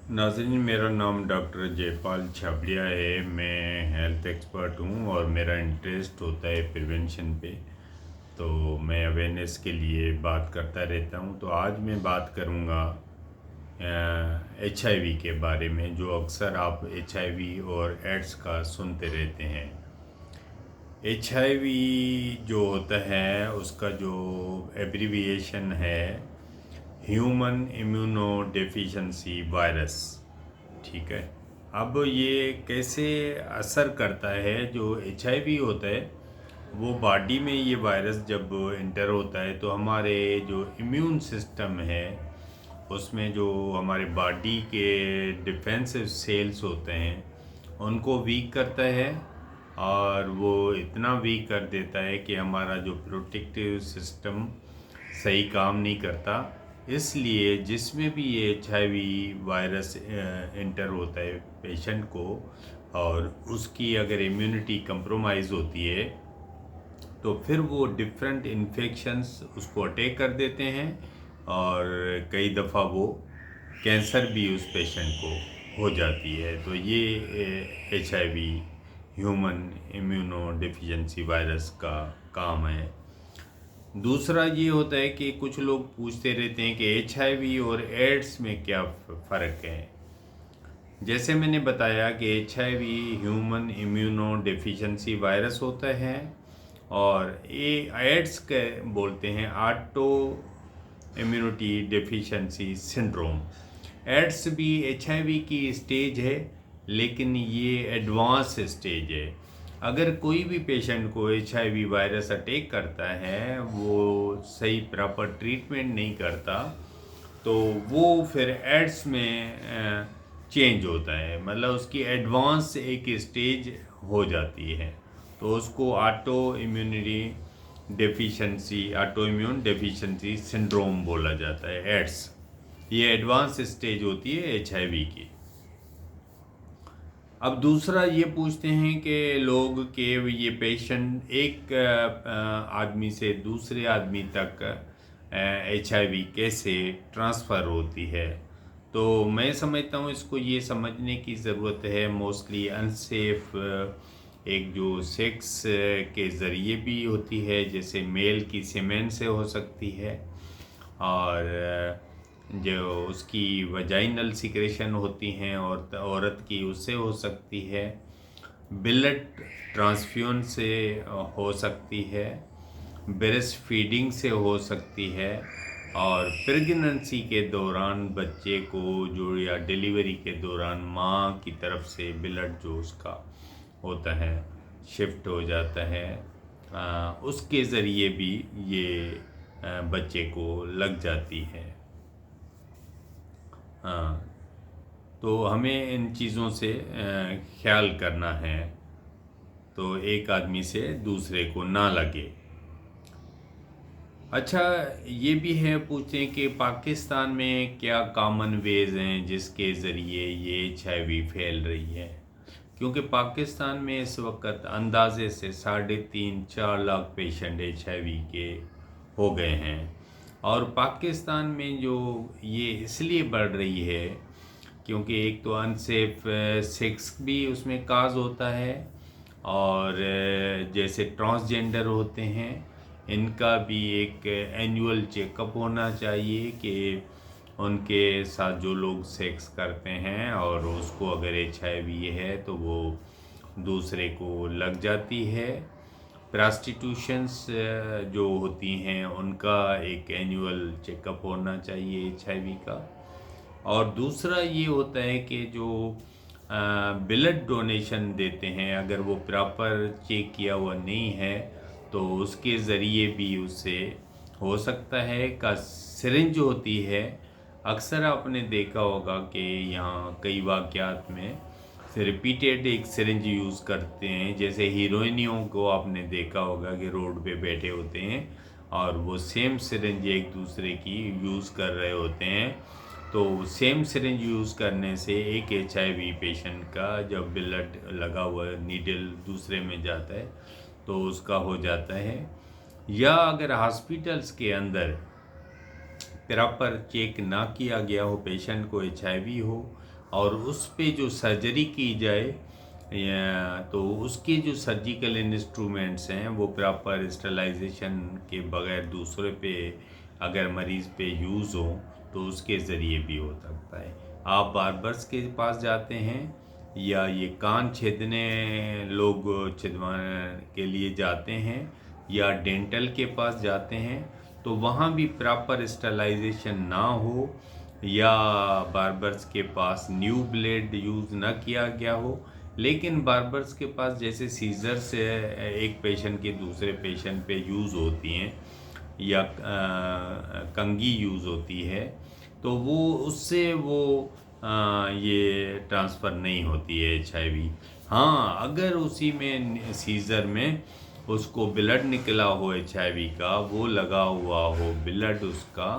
नाज़रीन, मेरा नाम डॉक्टर जयपाल छाबड़िया है। मैं हेल्थ एक्सपर्ट हूँ और मेरा इंटरेस्ट होता है प्रिवेंशन पे। तो मैं अवेयरनेस के लिए बात करता रहता हूँ। तो आज मैं बात करूँगा HIV के बारे में, जो अक्सर आप HIV और एड्स का सुनते रहते हैं। HIV जो होता है उसका जो एब्रीविएशन है ह्यूमन इम्यूनो डेफिशिएंसी वायरस। ठीक है। अब ये कैसे असर करता है? जो HIV होता है वो बॉडी में ये वायरस जब इंटर होता है तो हमारे जो इम्यून सिस्टम है उसमें जो हमारे बॉडी के डिफेंसिव सेल्स होते हैं उनको वीक करता है, और वो इतना वीक कर देता है कि हमारा जो प्रोटेक्टिव सिस्टम सही काम नहीं करता। इसलिए जिसमें भी ये HIV वायरस इंटर होता है पेशेंट को, और उसकी अगर इम्यूनिटी कंप्रोमाइज़ होती है तो फिर वो डिफरेंट इन्फेक्शंस उसको अटैक कर देते हैं, और कई दफ़ा वो कैंसर भी उस पेशेंट को हो जाती है। तो ये HIV human immunodeficiency virus का काम है। दूसरा ये होता है कि कुछ लोग पूछते रहते हैं कि HIV और एड्स में क्या फ़र्क है। जैसे मैंने बताया कि HIV human immunodeficiency virus होता है, और ये एड्स के बोलते हैं auto immunity deficiency syndrome. AIDS भी HIV की स्टेज है, लेकिन ये एडवांस स्टेज है। अगर कोई भी पेशेंट को HIV वायरस अटैक करता है, वो सही प्रॉपर ट्रीटमेंट नहीं करता, तो वो फिर एड्स में चेंज होता है, मतलब उसकी एडवांस एक स्टेज हो जाती है। तो उसको ऑटो इम्यून डेफिशिएंसी सिंड्रोम बोला जाता है, एड्स। ये एडवांस स्टेज होती है HIV की। अब दूसरा ये पूछते हैं कि लोग कि ये पेशेंट एक आदमी से दूसरे आदमी तक HIV कैसे ट्रांसफ़र होती है। तो मैं समझता हूँ इसको ये समझने की ज़रूरत है, मोस्टली अनसेफ एक जो सेक्स के ज़रिए भी होती है, जैसे मेल की सीमेन से हो सकती है, और जो उसकी वजाइनल सिक्रेशन होती हैं और औरत की, उससे हो सकती है। ब्लड ट्रांसफ्यूजन से हो सकती है। ब्रेस्ट फीडिंग से हो सकती है। और प्रेगनेंसी के दौरान बच्चे को जो, या डिलीवरी के दौरान माँ की तरफ से ब्लड जो उसका होता है शिफ्ट हो जाता है, उसके ज़रिए भी ये बच्चे को लग जाती है। हाँ, तो हमें इन चीज़ों से ख्याल करना है, तो एक आदमी से दूसरे को ना लगे। अच्छा, ये भी है, पूछते हैं कि पाकिस्तान में क्या कॉमन वेज हैं जिसके ज़रिए ये HIV फैल रही है। क्योंकि पाकिस्तान में इस वक्त अंदाजे से 3.5-4 लाख पेशेंट HIV के हो गए हैं, और पाकिस्तान में जो ये इसलिए बढ़ रही है क्योंकि एक तो अनसेफ सेक्स भी उसमें काज होता है, और जैसे ट्रांसजेंडर होते हैं इनका भी एक एनुअल चेकअप होना चाहिए कि उनके साथ जो लोग सेक्स करते हैं और उसको अगर HIV है तो वो दूसरे को लग जाती है। प्रॉस्टिट्यूशंस जो होती हैं उनका एक एनुअल चेकअप होना चाहिए HIV का। और दूसरा ये होता है कि जो ब्लड डोनेशन देते हैं, अगर वो प्रॉपर चेक किया हुआ नहीं है तो उसके ज़रिए भी उससे हो सकता है। का सिरिंज होती है, अक्सर आपने देखा होगा कि यहाँ कई वाक़यात में रिपीटेड एक सिरिंज यूज़ करते हैं। जैसे हीरोइनियों को आपने देखा होगा कि रोड पे बैठे होते हैं और वो सेम सिरिंज एक दूसरे की यूज़ कर रहे होते हैं। तो सेम सिरिंज यूज़ करने से एक HIV पेशेंट का जब ब्लड लगा हुआ नीडल दूसरे में जाता है तो उसका हो जाता है। या अगर हॉस्पिटल्स के अंदर प्रॉपर चेक ना किया गया हो, पेशेंट को HIV हो और उस पे जो सर्जरी की जाए तो उसके जो सर्जिकल इंस्ट्रूमेंट्स हैं वो प्रॉपर स्टरलाइजेशन के बगैर दूसरे पे अगर मरीज़ पे यूज़ हो तो उसके ज़रिए भी हो सकता है। आप बार्बर्स के पास जाते हैं या ये कान छेदने लोग छिदवाने के लिए जाते हैं या डेंटल के पास जाते हैं तो वहाँ भी प्रॉपर स्टरलाइजेशन ना हो या बार्बर्स के पास न्यू ब्लेड यूज़ ना किया गया हो, लेकिन बार्बर्स के पास जैसे सीज़र से एक पेशेंट के दूसरे पेशेंट पे यूज़ होती हैं या कंघी यूज़ होती है तो वो उससे वो ये ट्रांसफ़र नहीं होती है HIV। हाँ, अगर उसी में सीज़र में उसको ब्लड निकला हो HIV का, वो लगा हुआ हो ब्लड उसका,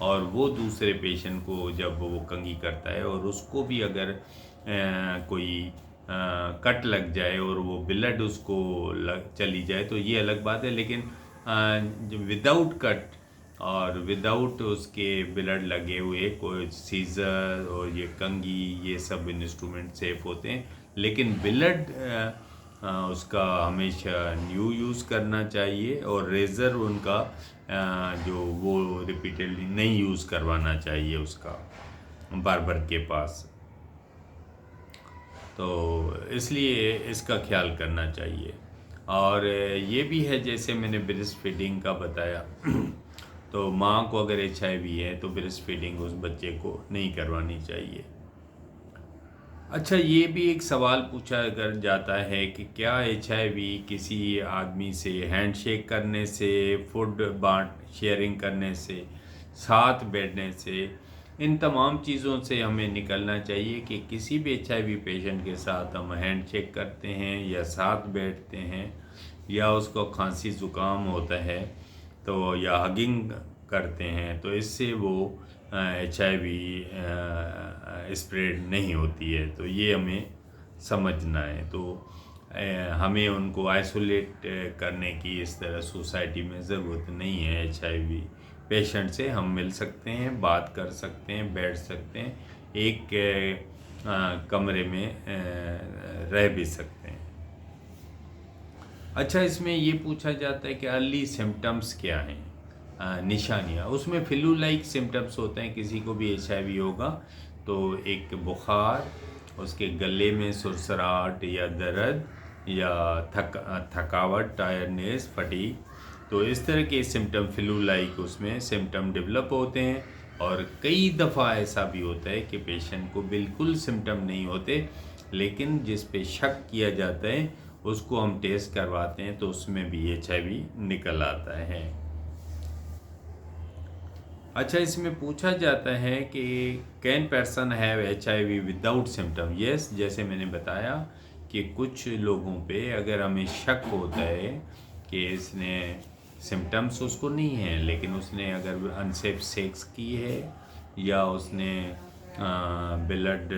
और वो दूसरे पेशेंट को जब वो कंघी करता है और उसको भी अगर कोई कट लग जाए और वो ब्लड उसको चली जाए तो ये अलग बात है, लेकिन विदाउट कट और विदाउट उसके ब्लड लगे हुए कोई सीज़र और ये कंघी ये सब इंस्ट्रूमेंट सेफ होते हैं, लेकिन ब्लड उसका हमेशा न्यू यूज़ करना चाहिए और रेज़र उनका जो वो रिपीटेडली नहीं यूज़ करवाना चाहिए उसका बार्बर के पास। तो इसलिए इसका ख्याल करना चाहिए। और ये भी है जैसे मैंने ब्रेस्ट फीडिंग का बताया तो माँ को अगर HIV है तो ब्रेस्ट फीडिंग उस बच्चे को नहीं करवानी चाहिए। अच्छा, ये भी एक सवाल पूछा कर जाता है कि क्या HIV किसी आदमी से हैंडशेक करने से, फूड बांट शेयरिंग करने से, साथ बैठने से, इन तमाम चीज़ों से हमें निकलना चाहिए कि किसी भी HIV पेशेंट के साथ हम हैंडशेक करते हैं या साथ बैठते हैं या उसको खांसी ज़ुकाम होता है तो या हगिंग करते हैं तो इससे वो HIV स्प्रेड नहीं होती है, तो ये हमें समझना है। तो हमें उनको आइसोलेट करने की इस तरह सोसाइटी में ज़रूरत नहीं है। HIV पेशेंट से हम मिल सकते हैं, बात कर सकते हैं, बैठ सकते हैं, एक कमरे में रह भी सकते हैं। अच्छा, इसमें ये पूछा जाता है कि अर्ली सिम्टम्स क्या हैं, निशानियाँ। उसमें फ्लू लाइक सिम्टम्स होते हैं, किसी को भी HIV होगा तो एक बुखार, उसके गले में सुरसराहट या दर्द या थकावट, टायर्डनेस, फटीग, तो इस तरह के सिम्टम फ्लू लाइक उसमें सिम्टम डेवलप होते हैं। और कई दफ़ा ऐसा भी होता है कि पेशेंट को बिल्कुल सिम्टम नहीं होते, लेकिन जिस पे शक किया जाता है उसको हम टेस्ट करवाते हैं तो उसमें भी HIV निकल आता है। अच्छा, इसमें पूछा जाता है कि can person have HIV without symptom. Yes, जैसे मैंने बताया कि कुछ लोगों पे अगर हमें शक होता है कि इसने सिम्टम्स उसको नहीं हैं लेकिन उसने अगर अनसेफ सेक्स की है या उसने ब्लड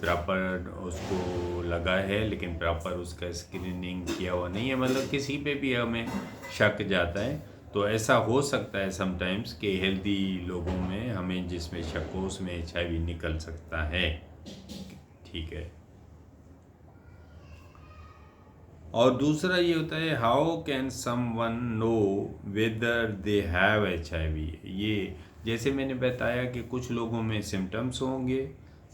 प्रॉपर उसको लगा है लेकिन प्रॉपर उसका स्क्रीनिंग किया हुआ नहीं है, मतलब किसी पे भी हमें शक जाता है तो ऐसा हो सकता है समटाइम्स कि हेल्दी लोगों में हमें जिसमें शक हो उसमें HIV निकल सकता है। ठीक है। और दूसरा ये होता है, how can someone know whether they have HIV। ये जैसे मैंने बताया कि कुछ लोगों में सिम्टम्स होंगे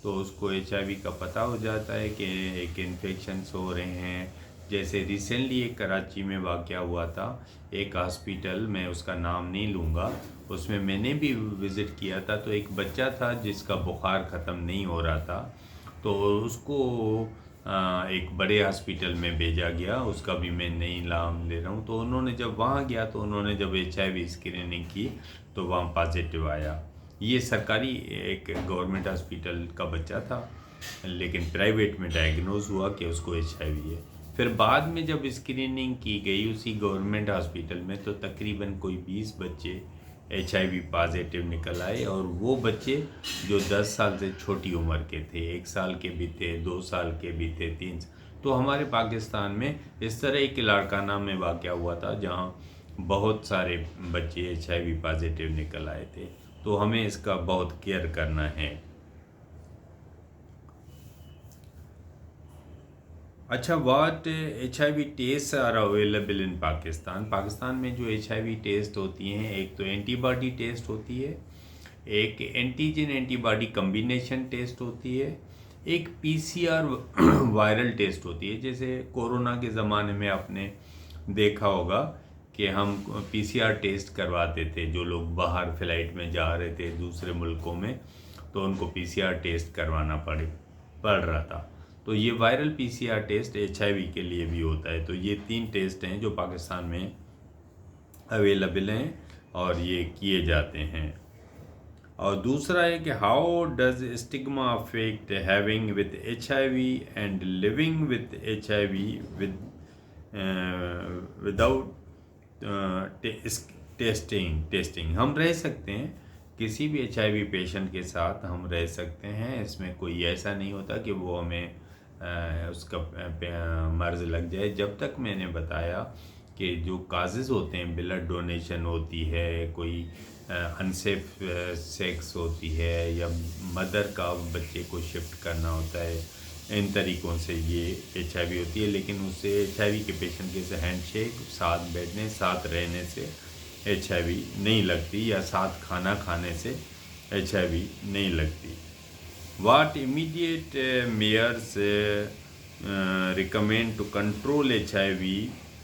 तो उसको HIV का पता हो जाता है कि एक इन्फेक्शंस हो रहे हैं। जैसे रिसेंटली एक कराची में वाक़या हुआ था, एक हॉस्पिटल, मैं उसका नाम नहीं लूँगा, उसमें मैंने भी विज़िट किया था। तो एक बच्चा था जिसका बुखार ख़त्म नहीं हो रहा था तो उसको एक बड़े हॉस्पिटल में भेजा गया, उसका भी मैं नहीं नाम ले रहा हूँ। तो उन्होंने जब वहाँ गया तो उन्होंने जब HIV स्क्रीनिंग की तो वहाँ पॉजिटिव आया। ये सरकारी एक गवर्नमेंट हॉस्पिटल का बच्चा था लेकिन प्राइवेट में डायग्नोज हुआ कि उसको HIV है। फिर बाद में जब स्क्रीनिंग की गई उसी गवर्नमेंट हॉस्पिटल में तो तकरीबन कोई 20 बच्चे HIV पॉजिटिव निकल आए, और वो बच्चे जो 10 साल से छोटी उम्र के थे, 1 साल के भी थे, 2 साल के भी थे, 3। तो हमारे पाकिस्तान में इस तरह एक लाड़काना में वाक़या हुआ था जहाँ बहुत सारे बच्चे HIV पॉजिटिव निकल आए थे। तो हमें इसका बहुत केयर करना है। अच्छा, what HIV test are available in Pakistan? Pakistan में जो HIV टेस्ट होती हैं, एक तो एंटीबॉडी टेस्ट होती है, एक एंटीजन एंटीबॉडी कम्बिनेशन टेस्ट होती है, एक PCR वायरल टेस्ट होती है। जैसे कोरोना के ज़माने में आपने देखा होगा कि हम PCR टेस्ट करवाते थे, जो लोग बाहर फ्लाइट में जा रहे थे दूसरे मुल्कों में, तो उनको PCR टेस्ट करवाना पड़ रहा था। तो ये वायरल PCR टेस्ट HIV के लिए भी होता है। तो ये 3 टेस्ट हैं जो पाकिस्तान में अवेलेबल हैं और ये किए जाते हैं। और दूसरा है कि how does stigma affect having with HIV and living with HIV with without testing. हम रह सकते हैं, किसी भी HIV पेशेंट के साथ हम रह सकते हैं। इसमें कोई ऐसा नहीं होता कि वो हमें उसका मर्ज़ लग जाए। जब तक मैंने बताया कि जो काजेज़ होते हैं, ब्लड डोनेशन होती है, कोई अनसेफ सेक्स होती है, या मदर का बच्चे को शिफ्ट करना होता है, इन तरीक़ों से ये HIV होती है। लेकिन उससे HIV के पेशेंट के हैंडशेक, साथ बैठने, साथ रहने से HIV नहीं लगती, या साथ खाना खाने से HIV नहीं लगती। What immediate measures recommend to control HIV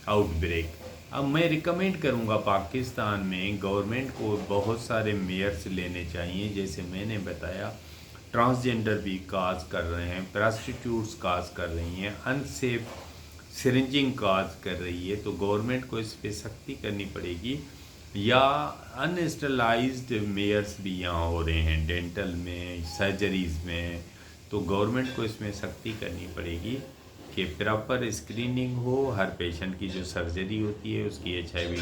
outbreak? अब मैं रिकमेंड करूंगा पाकिस्तान में गवर्नमेंट को बहुत सारे मेयर्स लेने चाहिए। जैसे मैंने बताया, ट्रांसजेंडर भी काज कर रहे हैं, प्रोस्टिट्यूट्स काज कर रही हैं, अनसेफ सिरिंजिंग काज कर रही है। तो गवर्नमेंट को इस पर सख्ती करनी पड़ेगी। या अनस्टलाइज्ड मेयर्स भी यहाँ हो रहे हैं, डेंटल में, सर्जरीज़ में। तो गवर्नमेंट को इसमें सख्ती करनी पड़ेगी कि प्रॉपर स्क्रीनिंग हो। हर पेशेंट की जो सर्जरी होती है उसकी HIV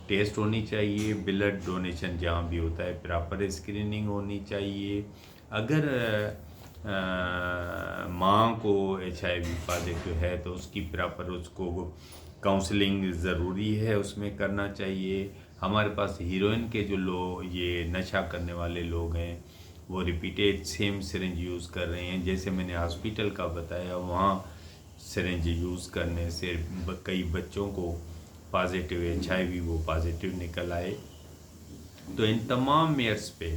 टेस्ट होनी चाहिए। ब्लड डोनेशन जहाँ भी होता है प्रॉपर स्क्रीनिंग होनी चाहिए। अगर माँ को HIV पॉजिटिव है तो उसकी प्रॉपर उसको काउंसलिंग ज़रूरी है, उसमें करना चाहिए। हमारे पास हीरोइन के जो लोग, ये नशा करने वाले लोग हैं, वो रिपीटेड सेम सिरिंज यूज़ कर रहे हैं। जैसे मैंने हॉस्पिटल का बताया, वहाँ सिरिंज यूज़ करने से कई बच्चों को पॉजिटिव HIV वो पॉजिटिव निकल आए। तो इन तमाम मेयर्स पे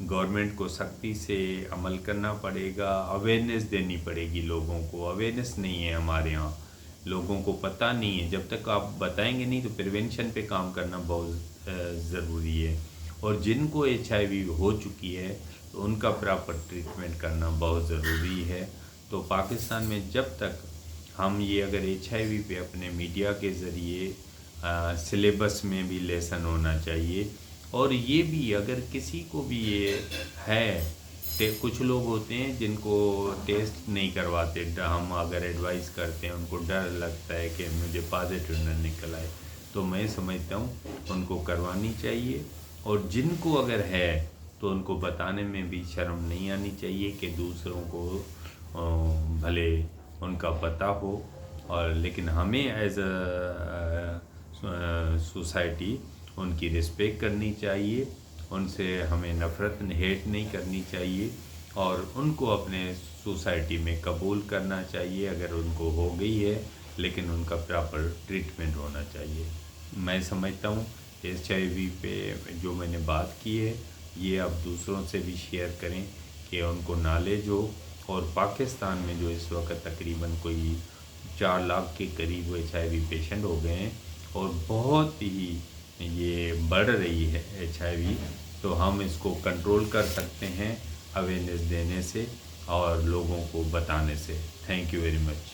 गवर्नमेंट को सख्ती से अमल करना पड़ेगा। अवेयरनेस देनी पड़ेगी लोगों को। अवेयरनेस नहीं है हमारे यहाँ, लोगों को पता नहीं है। जब तक आप बताएंगे नहीं तो प्रिवेंशन पे काम करना बहुत ज़रूरी है। और जिनको HIV हो चुकी है तो उनका प्रॉपर ट्रीटमेंट करना बहुत ज़रूरी है। तो पाकिस्तान में जब तक हम ये अगर HIV पे अपने मीडिया के ज़रिए सिलेबस में भी लेसन होना चाहिए। और ये भी अगर किसी को भी ये है, कुछ लोग होते हैं जिनको टेस्ट नहीं करवाते, हम अगर एडवाइस करते हैं उनको डर लगता है कि मुझे पॉजिटिव न निकल आए, तो मैं समझता हूँ उनको करवानी चाहिए। और जिनको अगर है तो उनको बताने में भी शर्म नहीं आनी चाहिए कि दूसरों को भले उनका पता हो, और लेकिन हमें एज अ सोसाइटी उनकी रिस्पेक्ट करनी चाहिए। उनसे हमें नफ़रत हेट नहीं करनी चाहिए और उनको अपने सोसाइटी में कबूल करना चाहिए अगर उनको हो गई है, लेकिन उनका प्रॉपर ट्रीटमेंट होना चाहिए। मैं समझता हूँ HIV पे जो मैंने बात की है ये आप दूसरों से भी शेयर करें कि उनको नॉलेज हो। और पाकिस्तान में जो इस वक्त तकरीबन कोई 4 लाख के करीब HIV पेशेंट हो गए हैं और बहुत ही ये बढ़ रही है HIV, तो हम इसको कंट्रोल कर सकते हैं अवेयरनेस देने से और लोगों को बताने से। Thank you very much.